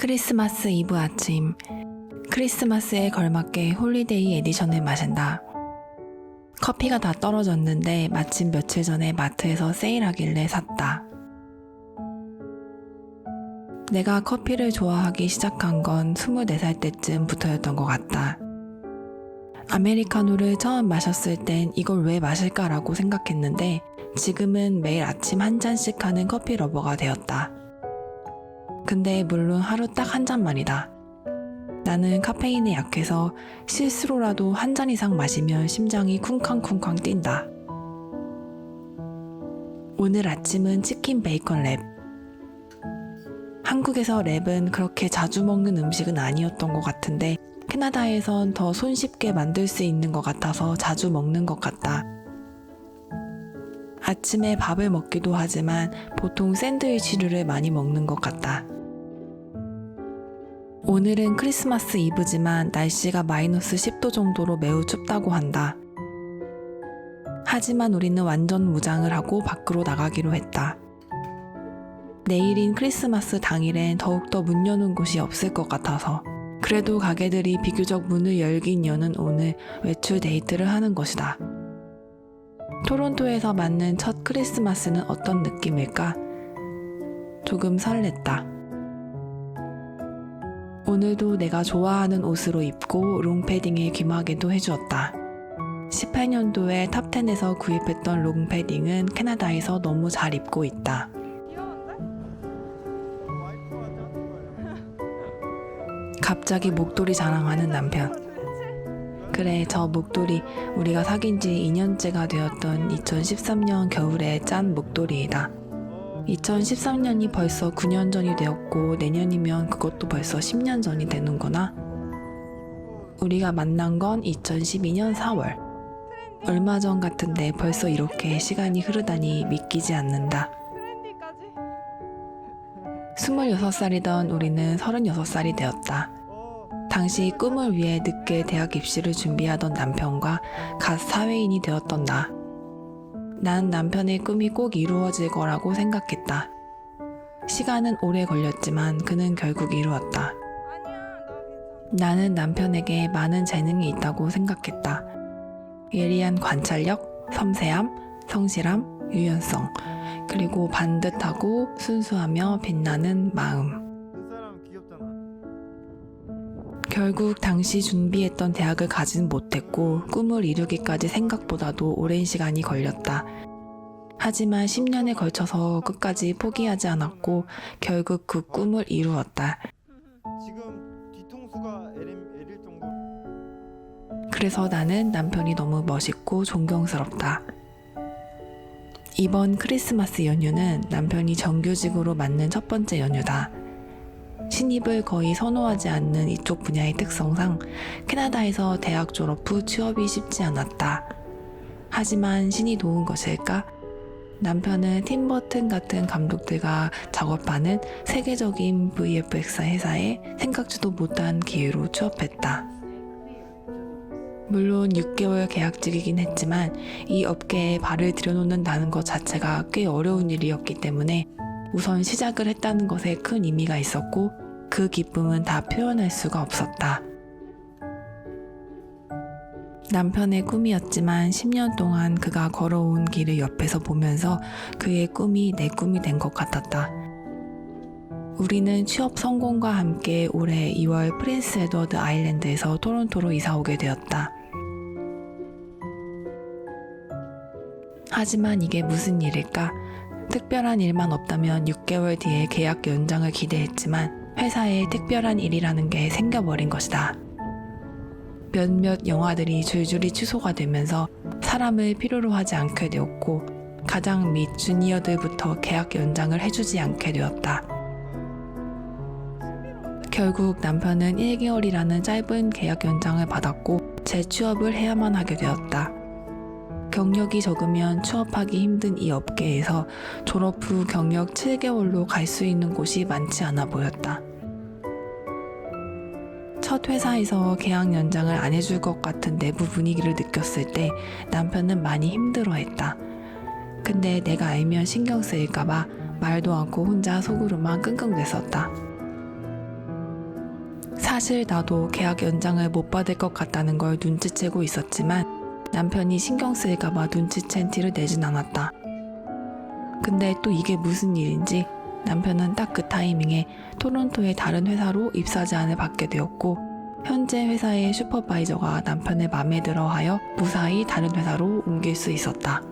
크리스마스 이브 아침, 크리스마스에 걸맞게 홀리데이 에디션을 마신다. 커피가 다 떨어졌는데 마침 며칠 전에 마트에서 세일하길래 샀다. 내가 커피를 좋아하기 시작한 건 24살 때쯤부터였던 것 같다. 아메리카노를 처음 마셨을 땐 이걸 왜 마실까라고 생각했는데 지금은 매일 아침 한 잔씩 하는 커피 러버가 되었다. 근데 물론 하루 딱 한 잔만이다. 나는 카페인에 약해서 실수로라도 한 잔 이상 마시면 심장이 쿵쾅쿵쾅 뛴다. 오늘 아침은 치킨 베이컨 랩. 한국에서 랩은 그렇게 자주 먹는 음식은 아니었던 것 같은데 캐나다에선 더 손쉽게 만들 수 있는 것 같아서 자주 먹는 것 같다. 아침에 밥을 먹기도 하지만 보통 샌드위치류를 많이 먹는 것 같다. 오늘은 크리스마스 이브지만 날씨가 마이너스 10도 정도로 매우 춥다고 한다. 하지만 우리는 완전 무장을 하고 밖으로 나가기로 했다. 내일인 크리스마스 당일엔 더욱더 문 여는 곳이 없을 것 같아서 그래도 가게들이 비교적 문을 열긴 여는 오늘 외출 데이트를 하는 것이다. 토론토에서 맞는 첫 크리스마스는 어떤 느낌일까? 조금 설렜다. 오늘도 내가 좋아하는 옷으로 입고 롱패딩에 귀마개도 해주었다. 18년도에 탑10에서 구입했던 롱패딩은 캐나다에서 너무 잘 입고 있다. 갑자기 목도리 자랑하는 남편. 그래, 저 목도리 우리가 사귄 지 2년째가 되었던 2013년 겨울에 짠 목도리이다. 2013년이 벌써 9년 전이 되었고 내년이면 그것도 벌써 10년 전이 되는구나. 우리가 만난 건 2012년 4월. 얼마 전 같은데 벌써 이렇게 시간이 흐르다니 믿기지 않는다. 26살이던 우리는 36살이 되었다. 당시 꿈을 위해 늦게 대학 입시를 준비하던 남편과 갓 사회인이 되었던 나. 난 남편의 꿈이 꼭 이루어질 거라고 생각했다. 시간은 오래 걸렸지만 그는 결국 이루었다. 나는 남편에게 많은 재능이 있다고 생각했다. 예리한 관찰력, 섬세함, 성실함, 유연성, 그리고 반듯하고 순수하며 빛나는 마음. 결국 당시 준비했던 대학을 가진 못했고 꿈을 이루기까지 생각보다도 오랜 시간이 걸렸다. 하지만 10년에 걸쳐서 끝까지 포기하지 않았고 결국 그 꿈을 이루었다. 지금 뒤통수가 애릴 정도. 그래서 나는 남편이 너무 멋있고 존경스럽다. 이번 크리스마스 연휴는 남편이 정규직으로 맞는 첫 번째 연휴다. 신입을 거의 선호하지 않는 이쪽 분야의 특성상 캐나다에서 대학 졸업 후 취업이 쉽지 않았다. 하지만 신이 도운 것일까? 남편은 팀 버튼 같은 감독들과 작업하는 세계적인 VFX 회사에 생각지도 못한 기회로 취업했다. 물론 6개월 계약직이긴 했지만 이 업계에 발을 들여놓는다는 것 자체가 꽤 어려운 일이었기 때문에 우선 시작을 했다는 것에 큰 의미가 있었고 그 기쁨은 다 표현할 수가 없었다. 남편의 꿈이었지만 10년 동안 그가 걸어온 길을 옆에서 보면서 그의 꿈이 내 꿈이 된 것 같았다. 우리는 취업 성공과 함께 올해 2월 프린스 에드워드 아일랜드에서 토론토로 이사 오게 되었다. 하지만 이게 무슨 일일까? 특별한 일만 없다면 6개월 뒤에 계약 연장을 기대했지만 회사에 특별한 일이라는 게 생겨버린 것이다. 몇몇 영화들이 줄줄이 취소가 되면서 사람을 필요로 하지 않게 되었고 가장 밑 주니어들부터 계약 연장을 해주지 않게 되었다. 결국 남편은 1개월이라는 짧은 계약 연장을 받았고 재취업을 해야만 하게 되었다. 경력이 적으면 취업하기 힘든 이 업계에서 졸업 후 경력 7개월로 갈 수 있는 곳이 많지 않아 보였다. 첫 회사에서 계약 연장을 안 해줄 것 같은 내부 분위기를 느꼈을 때 남편은 많이 힘들어했다. 근데 내가 알면 신경 쓰일까봐 말도 않고 혼자 속으로만 끙끙댔었다. 사실 나도 계약 연장을 못 받을 것 같다는 걸 눈치채고 있었지만 남편이 신경 쓰일까봐 눈치챈 티를 내진 않았다. 근데 또 이게 무슨 일인지 남편은 딱 그 타이밍에 토론토의 다른 회사로 입사 제안을 받게 되었고 현재 회사의 슈퍼바이저가 남편의 맘에 들어 하여 무사히 다른 회사로 옮길 수 있었다.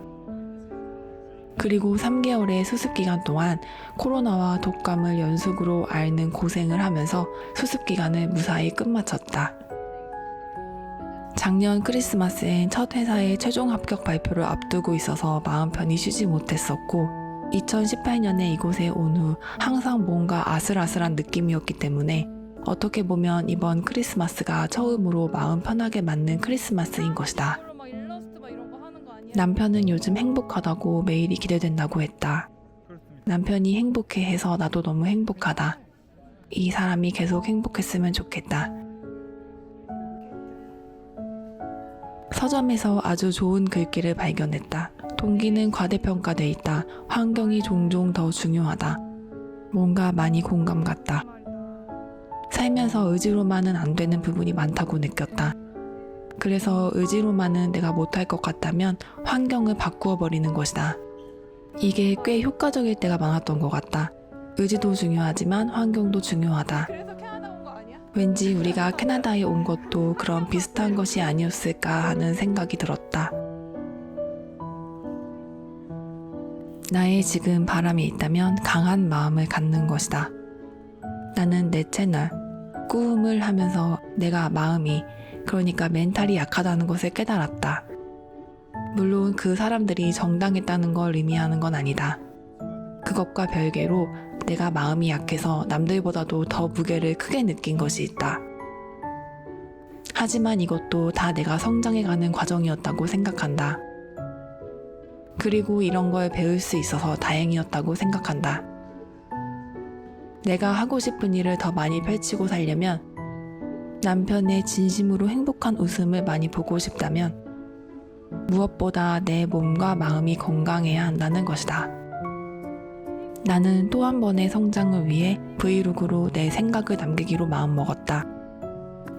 그리고 3개월의 수습기간 동안 코로나와 독감을 연속으로 앓는 고생을 하면서 수습기간을 무사히 끝마쳤다. 작년 크리스마스엔 첫 회사의 최종 합격 발표를 앞두고 있어서 마음 편히 쉬지 못했었고 2018년에 이곳에 온 후 항상 뭔가 아슬아슬한 느낌이었기 때문에 어떻게 보면 이번 크리스마스가 처음으로 마음 편하게 맞는 크리스마스인 것이다. 남편은 요즘 행복하다고 매일이 기대된다고 했다. 남편이 행복해해서 나도 너무 행복하다. 이 사람이 계속 행복했으면 좋겠다. 서점에서 아주 좋은 글귀를 발견했다. 동기는 과대평가돼 있다. 환경이 종종 더 중요하다. 뭔가 많이 공감 같다. 살면서 의지로만은 안 되는 부분이 많다고 느꼈다. 그래서 의지로만은 내가 못할 것 같다면 환경을 바꾸어 버리는 것이다. 이게 꽤 효과적일 때가 많았던 것 같다. 의지도 중요하지만 환경도 중요하다. 왠지 우리가 캐나다에 온 것도 그런 비슷한 것이 아니었을까 하는 생각이 들었다. 나의 지금 바람이 있다면 강한 마음을 갖는 것이다. 나는 내 채널, 꾸움을 하면서 내가 마음이, 그러니까 멘탈이 약하다는 것을 깨달았다. 물론 그 사람들이 정당했다는 걸 의미하는 건 아니다. 그것과 별개로 내가 마음이 약해서 남들보다도 더 무게를 크게 느낀 것이 있다. 하지만 이것도 다 내가 성장해가는 과정이었다고 생각한다. 그리고 이런 걸 배울 수 있어서 다행이었다고 생각한다. 내가 하고 싶은 일을 더 많이 펼치고 살려면 남편의 진심으로 행복한 웃음을 많이 보고 싶다면 무엇보다 내 몸과 마음이 건강해야 한다는 것이다. 나는 또 한 번의 성장을 위해 브이로그로 내 생각을 남기기로 마음먹었다.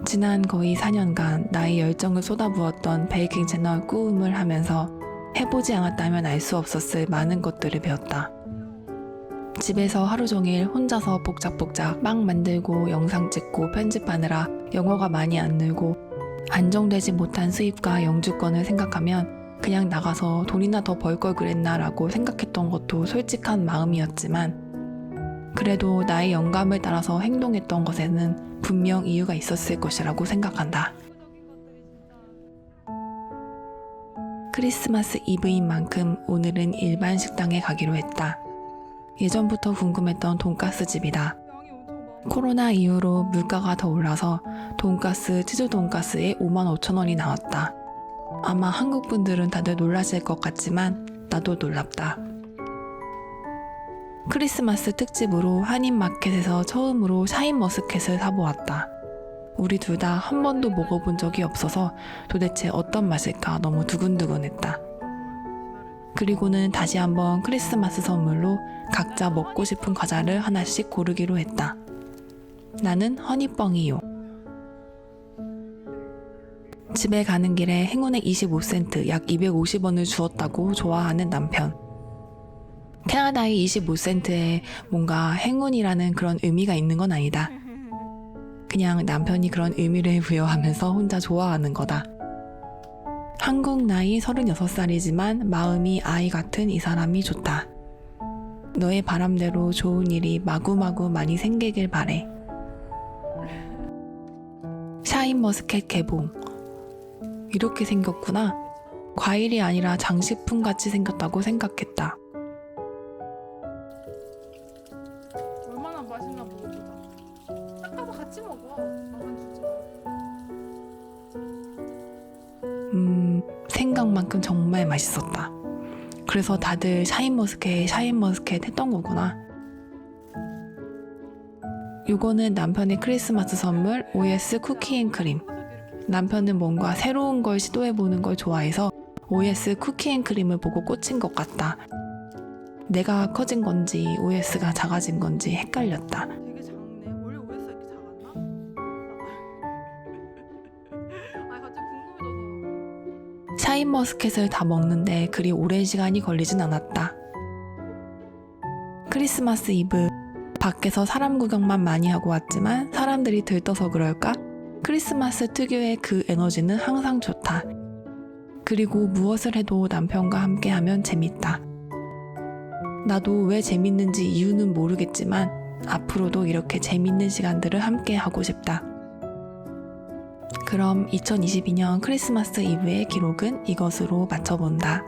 지난 거의 4년간 나의 열정을 쏟아부었던 베이킹 채널 꾸움을 하면서 해보지 않았다면 알 수 없었을 많은 것들을 배웠다. 집에서 하루 종일 혼자서 복작복작 빵 만들고 영상 찍고 편집하느라 영어가 많이 안 늘고 안정되지 못한 수입과 영주권을 생각하면 그냥 나가서 돈이나 더 벌 걸 그랬나 라고 생각했던 것도 솔직한 마음이었지만 그래도 나의 영감을 따라서 행동했던 것에는 분명 이유가 있었을 것이라고 생각한다. 크리스마스 이브인 만큼 오늘은 일반 식당에 가기로 했다. 예전부터 궁금했던 돈가스 집이다. 코로나 이후로 물가가 더 올라서 돈가스, 치즈 돈가스에 55,000원이 나왔다. 아마 한국 분들은 다들 놀라실 것 같지만 나도 놀랍다. 크리스마스 특집으로 한인마켓에서 처음으로 샤인머스켓을 사보았다. 우리 둘 다 한 번도 먹어본 적이 없어서 도대체 어떤 맛일까 너무 두근두근했다. 그리고는 다시 한번 크리스마스 선물로 각자 먹고 싶은 과자를 하나씩 고르기로 했다. 나는 허니뻥이요. 집에 가는 길에 행운의 25센트 약 250원을 주었다고 좋아하는 남편. 캐나다의 25센트에 뭔가 행운이라는 그런 의미가 있는 건 아니다. 그냥 남편이 그런 의미를 부여하면서 혼자 좋아하는 거다. 한국 나이 36살이지만 마음이 아이 같은 이 사람이 좋다. 너의 바람대로 좋은 일이 마구마구 많이 생기길 바래. 샤인머스켓 개봉. 이렇게 생겼구나. 과일이 아니라 장식품같이 생겼다고 생각했다. 얼마나 맛있나 보다. 딱 가서 같이 먹어. 나만 주지 마. 생각만큼 정말 맛있었다. 그래서 다들 샤인머스켓 했던 거구나. 요거는 남편의 크리스마스 선물 OS 쿠키앤크림. 남편은 뭔가 새로운 걸 시도해보는 걸 좋아해서 OS 쿠키앤크림을 보고 꽂힌 것 같다. 내가 커진 건지 OS가 작아진 건지 헷갈렸다. 되게 작네. 원래 OS가 이렇게 작았나? 샤인머스켓을 다 먹는데 그리 오랜 시간이 걸리진 않았다. 크리스마스 이브, 밖에서 사람 구경만 많이 하고 왔지만 사람들이 들떠서 그럴까? 크리스마스 특유의 그 에너지는 항상 좋다. 그리고 무엇을 해도 남편과 함께하면 재밌다. 나도 왜 재밌는지 이유는 모르겠지만 앞으로도 이렇게 재밌는 시간들을 함께 하고 싶다. 그럼 2022년 크리스마스 이브의 기록은 이것으로 마쳐본다.